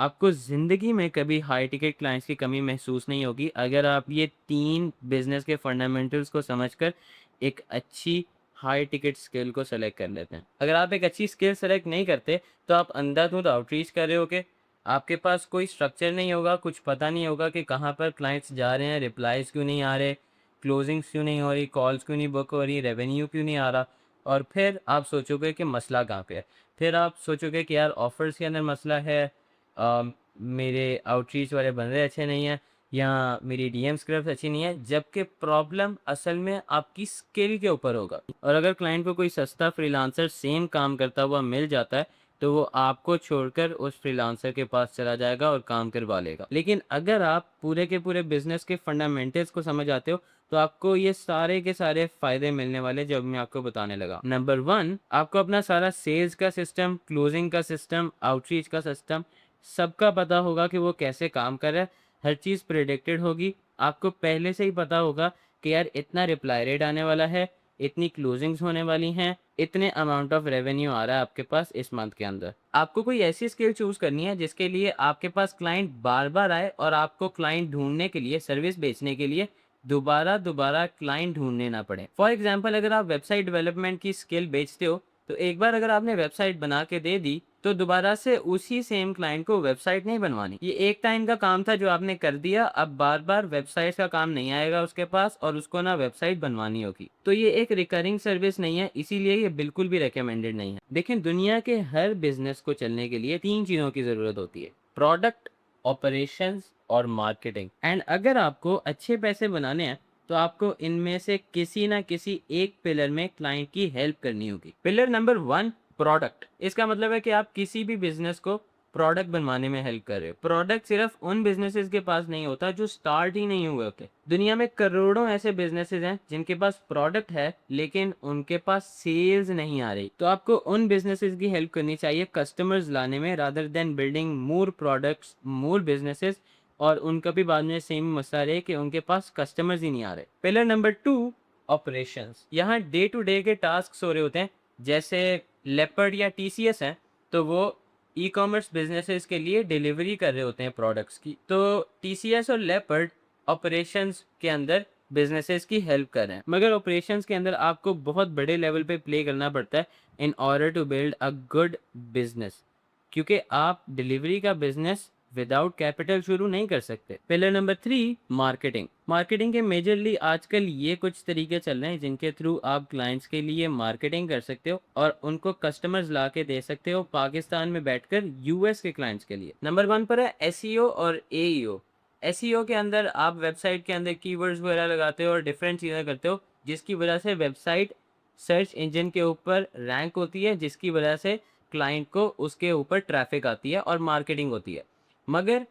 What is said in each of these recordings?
आपको ज़िंदगी में कभी हाई टिकट क्लाइंट्स की कमी महसूस नहीं होगी अगर आप ये 3 बिज़नेस के फंडामेंटल्स को समझकर एक अच्छी हाई टिकट स्किल को सेलेक्ट कर लेते हैं। अगर आप एक अच्छी स्किल सेलेक्ट नहीं करते, तो आप अंधाधुंध आउटरीच कर रहे होगे। आपके पास कोई स्ट्रक्चर नहीं होगा, कुछ पता नहीं होगा कि कहाँ पर क्लाइंट्स जा रहे हैं, रिप्लाइज़ क्यों नहीं आ रहे, क्लोजिंग्स क्यों नहीं हो रही, कॉल्स क्यों नहीं बुक हो रही, रेवेन्यू क्यों नहीं आ रहा। और फिर आप सोचोगे कि मसला कहाँ पे है। फिर आप सोचोगे कि यार ऑफ़र्स के अंदर मसला है, मेरे आउटरीच वाले बंदे अच्छे नहीं हैं या मेरी डीएम स्क्रिप्ट अच्छी नहीं है, जबकि प्रॉब्लम असल में आपकी स्किल के ऊपर होगा। और अगर क्लाइंट को कोई सस्ता फ्रीलांसर सेम काम करता हुआ मिल जाता है, तो वो आपको छोड़कर उस फ्रीलांसर के पास चला जाएगा और काम करवा लेगा। लेकिन अगर आप पूरे के पूरे बिजनेस के फंडामेंटल्स को समझ आते हो, तो आपको ये सारे के सारे फायदे मिलने वाले जो मैं आपको बताने लगा। नंबर वन, आपको अपना सारा सेल्स का सिस्टम, क्लोजिंग का सिस्टम, आउटरीच का सिस्टम सबका पता होगा कि वो कैसे काम कर रहा है। हर चीज़ प्रेडिक्टेड होगी। आपको पहले से ही पता होगा कि यार इतना रिप्लाई रेट आने वाला है, इतनी क्लोजिंग्स होने वाली हैं, इतने अमाउंट ऑफ रेवेन्यू आ रहा है आपके पास इस मंथ के अंदर। आपको कोई ऐसी स्किल चूज़ करनी है जिसके लिए आपके पास क्लाइंट बार-बार आए और आपको क्लाइंट ढूँढने के लिए, सर्विस बेचने के लिए दोबारा-दोबारा क्लाइंट ढूँढने ना पड़े। फॉर एग्ज़ाम्पल, अगर आप वेबसाइट डेवलपमेंट की स्किल बेचते हो, तो एक बार अगर आपने वेबसाइट बना के दे दी, तो दोबारा से उसी सेम क्लाइंट को वेबसाइट नहीं बनवानी। ये एक टाइम का काम था जो आपने कर दिया, अब बार-बार वेबसाइट्स का काम नहीं आएगा उसके पास और उसको ना वेबसाइट बनवानी होगी। तो ये एक रिकरिंग सर्विस नहीं है, इसीलिए ये बिल्कुल भी रिकमेंडेड नहीं है। देखिए, दुनिया के हर बिज़नेस को चलने के लिए 3 चीज़ों की ज़रूरत होती है: प्रोडक्ट, ऑपरेशंस और मार्केटिंग। एंड अगर आपको अच्छे पैसे बनाने हैं, तो आपको इनमें से किसी ना किसी एक पिलर में क्लाइंट की हेल्प करनी होगी। Pillar number 1, product. इसका मतलब है कि आप किसी भी बिज़नेस को प्रोडक्ट बनवाने में हेल्प कर रहे हो। प्रोडक्ट सिर्फ उन बिज़नेसेस के पास नहीं होता जो स्टार्ट ही नहीं हुए होते। दुनिया में करोड़ों ऐसे बिज़नेसेस हैं जिनके पास प्रोडक्ट है, लेकिन उनके पास सेल्स नहीं आ रही। तो आपको उन बिज़नेसेस की हेल्प करनी चाहिए कस्टमर्स लाने में, rather than building more products, more businesses, और उनका भी बाद में सेम मसला रहे कि उनके पास कस्टमर्स ही नहीं आ रहे। Pillar number 2, operations. यहाँ डे टू डे के टास्क हो रहे होते हैं। जैसे लेपर्ड या टीसीएस हैं, तो वो ई कॉमर्स बिजनेसेस के लिए डिलीवरी कर रहे होते हैं प्रोडक्ट्स की। तो टीसीएस और लेपर्ड ऑपरेशंस के अंदर बिजनेसेस की हेल्प कर रहे हैं, मगर ऑपरेशंस के अंदर आपको बहुत बड़े लेवल पे प्ले करना पड़ता है in order to build a good business, क्योंकि आप डिलीवरी का बिजनेस विदाउट कैपिटल शुरू नहीं कर सकते। Pillar number 3, marketing. मार्केटिंग के मेजरली आजकल ये कुछ तरीके चल रहे हैं जिनके थ्रू आप क्लाइंट्स के लिए मार्केटिंग कर सकते हो और उनको कस्टमर्स ला के दे सकते हो पाकिस्तान में बैठकर यूएस के क्लाइंट्स के लिए। नंबर 1 पर है एसईओ और एईओ। एसईओ के अंदर आप वेबसाइट के अंदर कीवर्ड्स वगैरह लगाते हो और डिफरेंट चीज़ें करते हो, जिसकी वजह से वेबसाइट सर्च इंजन के ऊपर रैंक होती है, जिसकी वजह से क्लाइंट को उसके ऊपर ट्रैफिक आती है और मार्केटिंग होती है। मगर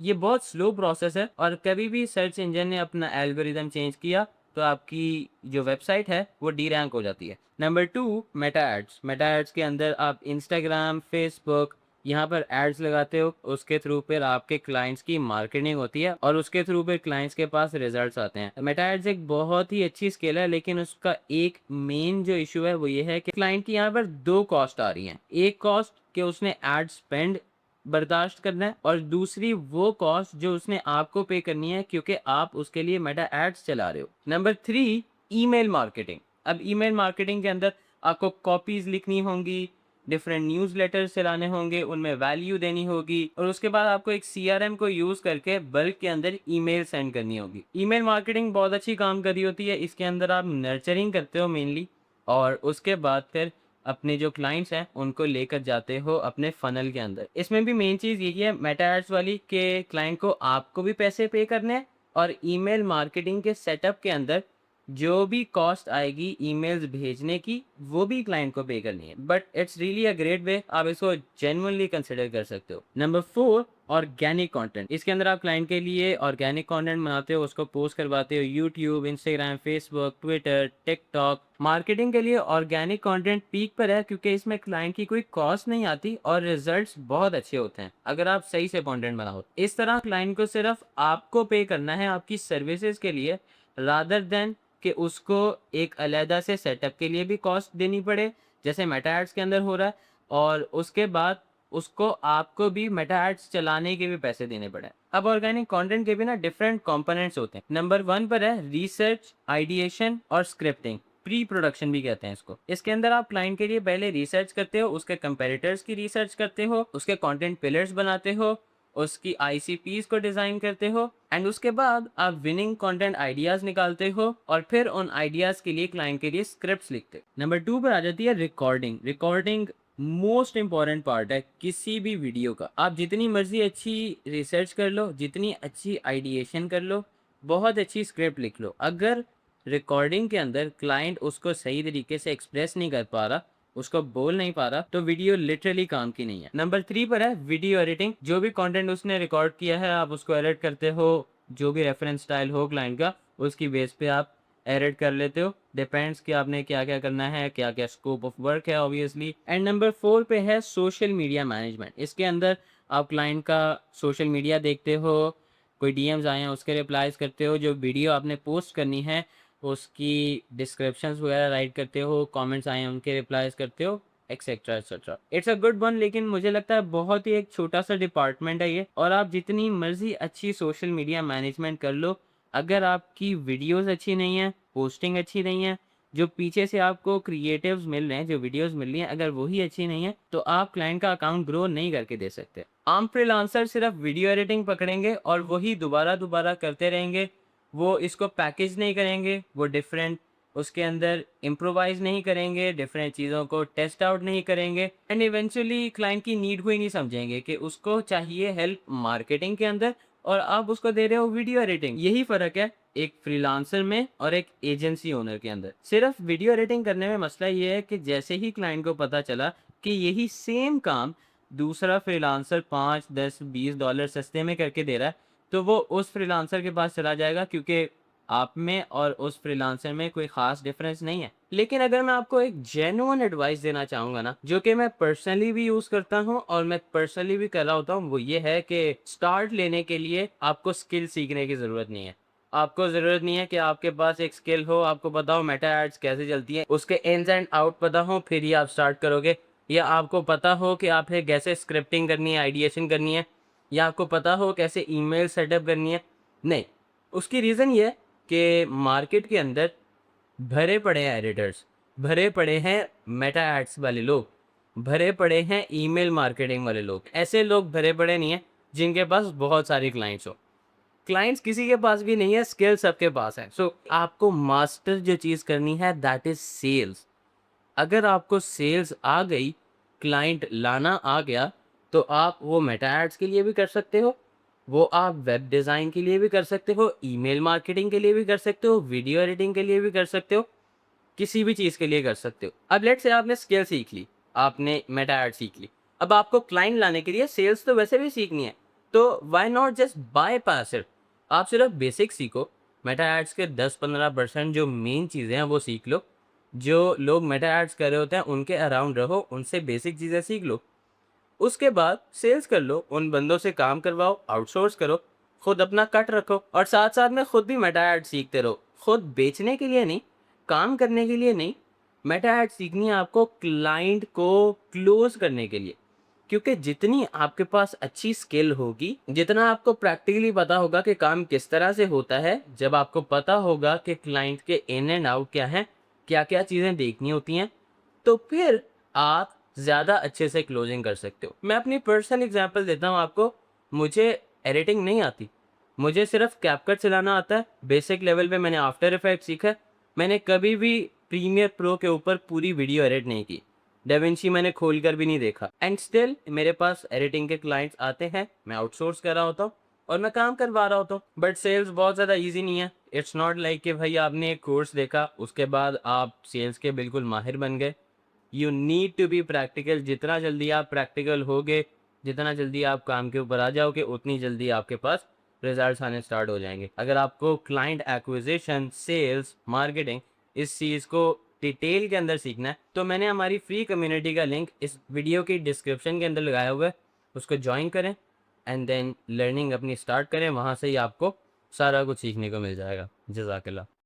ये बहुत स्लो प्रोसेस है और कभी भी सर्च इंजन ने अपना एल्गोरिदम चेंज किया, तो आपकी जो वेबसाइट है वो डी रैंक हो जाती है। Number 2, Meta ads. Meta ads के अंदर आप इंस्टाग्राम, फेसबुक, यहाँ पर एड्स लगाते हो, उसके थ्रू फिर आपके क्लाइंट्स की मार्केटिंग होती है और उसके थ्रू फिर क्लाइंट्स के पास रिजल्ट्स आते हैं। मेटा एड्स एक बहुत ही अच्छी स्किल है, लेकिन उसका एक मेन जो इशू है वो ये है कि क्लाइंट की यहाँ पर 2 कॉस्ट आ रही हैं। एक कॉस्ट कि उसने एड स्पेंड बर्दाश्त करना है और दूसरी वो कॉस्ट जो उसने आपको पे करनी है, क्योंकि आप उसके लिए मेटा एड्स चला रहे हो। Number 3, email marketing. अब ईमेल मार्केटिंग के अंदर आपको कॉपीज लिखनी होंगी, डिफरेंट न्यूज़लेटर्स चलाने होंगे, उनमें वैल्यू देनी होगी और उसके बाद आपको एक सीआरएम को यूज़ करके बल्क के अंदर ईमेल सेंड करनी होगी। ईमेल मार्केटिंग बहुत अच्छी काम कर रही होती है। इसके अंदर आप नर्चरिंग करते हो मेनली, और उसके बाद फिर अपने जो क्लाइंट्स हैं उनको लेकर जाते हो अपने फनल के अंदर। इसमें भी मेन चीज़ यही है मेटा एड्स वाली, कि क्लाइंट को आपको भी पैसे पे करने हैं और ईमेल मार्केटिंग के सेटअप के अंदर जो भी कॉस्ट आएगी ईमेल्स भेजने की, वो भी क्लाइंट को पे करनी है। But it's really a great way, आप इसको जेन्युइनली कंसिडर कर सकते हो। Number 4, organic content. इसके अंदर आप क्लाइंट के लिए ऑर्गेनिक कंटेंट बनाते हो, उसको पोस्ट करवाते हो YouTube, Instagram, Facebook, Twitter, TikTok. Marketing के लिए ऑर्गेनिक कंटेंट पीक पर है, क्योंकि इसमें क्लाइंट की कोई कॉस्ट नहीं आती और रिजल्ट्स बहुत अच्छे होते हैं अगर आप सही से कंटेंट बनाओ। इस तरह क्लाइंट को सिर्फ आपको पे करना है आपकी सर्विसेज के लिए, रादर देन कि उसको एक अलहदा से सेटअप के लिए भी कॉस्ट देनी पड़े, जैसे मेटा एड्स के अंदर हो रहा है। और उसके बाद उसको आपको भी मेटा एड्स चलाने के भी पैसे देने पड़े। अब ऑर्गेनिक कंटेंट के भी ना डिफरेंट कंपोनेंट्स होते हैं। नंबर 1 पर है रिसर्च, आइडिएशन और स्क्रिप्टिंग, प्री प्रोडक्शन भी कहते हैं इसको। इसके अंदर आप क्लाइंट के लिए पहले रिसर्च करते हो, उसके कंपेटिटर्स की रिसर्च करते हो, उसके कंटेंट पिलर्स बनाते हो, उसकी आईसीपीज को डिजाइन करते हो एंड उसके बाद आप विनिंग कंटेंट आइडियाज निकालते हो और फिर उन आइडियाज के लिए क्लाइंट के लिए स्क्रिप्ट्स लिखते हो। नंबर 2 पर आ जाती है recording. Recording most important part है किसी भी वीडियो का। आप जितनी मर्जी अच्छी रिसर्च कर लो, जितनी अच्छी आइडिएशन कर लो, बहुत अच्छी स्क्रिप्ट लिख लो, अगर रिकॉर्डिंग के अंदर क्लाइंट उसको सही तरीके से एक्सप्रेस नहीं कर पा रहा, उसको बोल नहीं पा रहा, तो वीडियो लिटरली काम की नहीं है। नंबर 3 पर है वीडियो एडिटिंग। जो भी कंटेंट उसने रिकॉर्ड किया है आप उसको एडिट करते हो, जो भी रेफरेंस स्टाइल हो क्लाइंट का उसकी बेस पे आप एडिट कर लेते हो। डिपेंड्स कि आपने क्या क्या करना है, क्या क्या स्कोप ऑफ वर्क है ऑब्वियसली। एंड नंबर 4 पे है सोशल मीडिया मैनेजमेंट। इसके अंदर आप क्लाइंट का सोशल मीडिया देखते हो, कोई डीएम्स आए हैं उसके रिप्लाईज करते हो, जो वीडियो आपने पोस्ट करनी है उसकी डिस्क्रिप्शंस वगैरह राइट करते हो, कमेंट्स आए हैं उनके रिप्लाईज करते हो, etcetera etcetera. It's a good one, लेकिन मुझे लगता है बहुत ही एक छोटा सा डिपार्टमेंट है ये। और आप जितनी मर्जी अच्छी सोशल मीडिया मैनेजमेंट कर लो, अगर आपकी वीडियोस अच्छी नहीं है, पोस्टिंग अच्छी नहीं है, जो पीछे से आपको क्रिएटिव्स मिल रहे हैं, जो वीडियोस मिल रही हैं, अगर वही अच्छी नहीं है, तो आप क्लाइंट का अकाउंट ग्रो नहीं करके दे सकते। आम फ्रीलांसर सिर्फ वीडियो एडिटिंग पकड़ेंगे और वही दोबारा दोबारा करते रहेंगे। वो इसको पैकेज नहीं करेंगे, वो डिफरेंट उसके अंदर इम्प्रोवाइज नहीं करेंगे, डिफरेंट चीज़ों को टेस्ट आउट नहीं करेंगे एंड इवेंचुअली क्लाइंट की नीड को ही नहीं समझेंगे कि उसको चाहिए हेल्प मार्केटिंग के अंदर और आप उसको दे रहे हो वीडियो एडिटिंग। यही फ़र्क है एक फ्रीलांसर में और एक एजेंसी ओनर के अंदर। सिर्फ वीडियो एडिटिंग करने में मसला ये है कि जैसे ही क्लाइंट को पता चला कि यही सेम काम दूसरा फ्रीलांसर 5, 10, $20 सस्ते में करके दे रहा है, तो वो उस फ्रीलांसर के पास चला जाएगा, क्योंकि आप में और उस फ्रीलांसर में कोई ख़ास डिफरेंस नहीं है। लेकिन अगर मैं आपको एक जेन्युइन एडवाइस देना चाहूँगा ना, जो कि मैं पर्सनली भी यूज़ करता हूँ और मैं पर्सनली भी कर रहा होता हूँ, वो ये है कि स्टार्ट लेने के लिए आपको स्किल सीखने की ज़रूरत नहीं है। आपको ज़रूरत नहीं है कि आपके पास एक स्किल हो, आपको पता हो मेटा एड्स कैसे चलती है, उसके इन्स एंड आउट पता हो, फिर ही आप स्टार्ट करोगे। या आपको पता हो कि आपने कैसे स्क्रिप्टिंग करनी है, आइडिएशन करनी है, या आपको पता हो कैसे ईमेल सेटअप करनी है। नहीं, उसकी रीज़न ये है कि मार्केट के अंदर भरे पड़े हैं एडिटर्स, भरे पड़े हैं मेटा एड्स वाले लोग, भरे पड़े हैं ईमेल मार्केटिंग वाले लोग। ऐसे लोग भरे पड़े नहीं हैं जिनके पास बहुत सारी क्लाइंट्स हो। क्लाइंट्स किसी के पास भी नहीं है, स्किल सबके पास है। सो आपको मास्टर जो चीज़ करनी है दैट इज़ सेल्स। अगर आपको सेल्स आ गई, क्लाइंट लाना आ गया, तो आप वो मेटा एड्स के लिए भी कर सकते हो, वो आप वेब डिज़ाइन के लिए भी कर सकते हो, ईमेल मार्केटिंग के लिए भी कर सकते हो, वीडियो एडिटिंग के लिए भी कर सकते हो, किसी भी चीज़ के लिए कर सकते हो। अब लेट्स से आपने स्किल सीख ली, आपने मेटा एड सीख ली, अब आपको क्लाइंट लाने के लिए सेल्स तो वैसे भी सीखनी है, तो why not just bypass it. आप सिर्फ बेसिक सीखो, मेटा एड्स के 10-15% जो मेन चीज़ें हैं वो सीख लो। जो लोग मेटा एड्स कर रहे होते हैं उनके अराउंड रहो, उनसे बेसिक चीज़ें सीख लो। उसके बाद सेल्स कर लो, उन बंदों से काम करवाओ, आउटसोर्स करो, खुद अपना कट रखो और साथ साथ में खुद भी मेटा एड सीखते रहो। खुद बेचने के लिए नहीं, काम करने के लिए नहीं, मेटा एड सीखनी है आपको क्लाइंट को क्लोज करने के लिए। क्योंकि जितनी आपके पास अच्छी स्किल होगी, जितना आपको प्रैक्टिकली पता होगा कि काम किस तरह से होता है, जब आपको पता होगा कि क्लाइंट के इन एंड आउट क्या हैं, क्या क्या चीज़ें देखनी होती हैं, तो फिर आप ज़्यादा अच्छे से क्लोजिंग कर सकते हो। मैं अपनी पर्सनल एग्जांपल देता हूँ आपको। मुझे एडिटिंग नहीं आती, मुझे सिर्फ कैपकट चलाना आता है। बेसिक लेवल पे मैंने आफ्टर इफेक्ट सीखा है। मैंने कभी भी प्रीमियर प्रो के ऊपर पूरी वीडियो एडिट नहीं की। डेविंची मैंने खोल कर भी नहीं देखा एंड स्टिल मेरे पास एडिटिंग के क्लाइंट्स आते हैं, मैं आउटसोर्स कर रहा होता हूँ और मैं काम करवा रहा होता हूँ। बट सेल्स बहुत ज़्यादा ईजी नहीं है। इट्स नॉट लाइक कि भाई आपने एक कोर्स देखा उसके बाद आप सेल्स के बिल्कुल माहिर बन गए। You need to be practical. जितना जल्दी आप प्रैक्टिकल होगे, जितना जल्दी आप काम के ऊपर आ जाओगे, उतनी जल्दी आपके पास रिजल्ट्स आने स्टार्ट हो जाएंगे। अगर आपको क्लाइंट एक्विजिशन, सेल्स, मार्केटिंग इस चीज़ को डिटेल के अंदर सीखना है, तो मैंने हमारी फ्री कम्युनिटी का लिंक इस वीडियो की डिस्क्रिप्शन के अंदर लगाया हुआ है, उसको ज्वाइन करें एंड देन लर्निंग अपनी स्टार्ट करें। वहाँ से ही आपको सारा कुछ सीखने को मिल जाएगा। जज़ाकल्लाह।